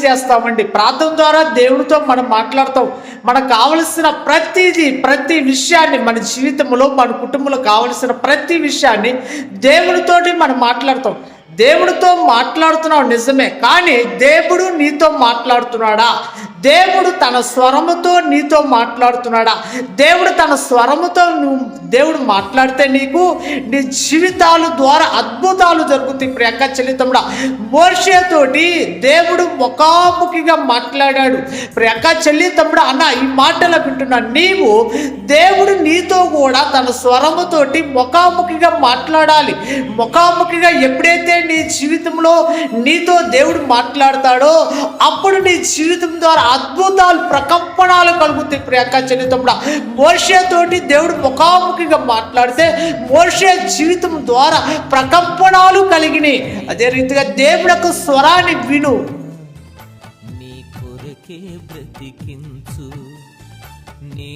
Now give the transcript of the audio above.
చేస్తామండి. ప్రార్థన ద్వారా దేవుడితో మనం మాట్లాడతాం. మనకు కావలసిన ప్రతి విషయాన్ని మన జీవితంలో, మన కుటుంబంలో కావలసిన ప్రతి విషయాన్ని దేవుడితోటి మనం మాట్లాడతాం. దేవుడితో మాట్లాడుతున్నావు నిజమే, కానీ దేవుడు నీతో మాట్లాడుతున్నాడా? దేవుడు తన స్వరముతో నీతో మాట్లాడుతున్నాడా? దేవుడు తన స్వరముతో దేవుడు మాట్లాడితే నీ జీవితాల ద్వారా అద్భుతాలు జరుగుతాయి. ప్రియక చెల్లితమ్ముడా, మోషేతోటి దేవుడు ముఖాముఖిగా మాట్లాడాడు. ప్రియక చెల్లితమ్ముడా, అన్న ఈ మాటలు వింటున్నా, నీవు దేవుడు నీతో కూడా తన స్వరముతోటి ముఖాముఖిగా మాట్లాడాలి. ముఖాముఖిగా ఎప్పుడైతే నీ జీవితంలో నీతో దేవుడు మాట్లాడతాడో అప్పుడు నీ జీవితం ద్వారా అద్భుతాలు, ప్రకంపనాలు కలుగుతాయి. ప్రియక చెల్లితమ్ముడా, మోషేతోటి దేవుడు ముఖాముఖిగా మాట్లాడితే మోషే జీవితం ద్వారా ప్రకంపనాలు కలిగినాయి. అదే రీతిగా దేవుడి యొక్క స్వరాన్ని విను. నీ కొరకే బ్రతికించు నీ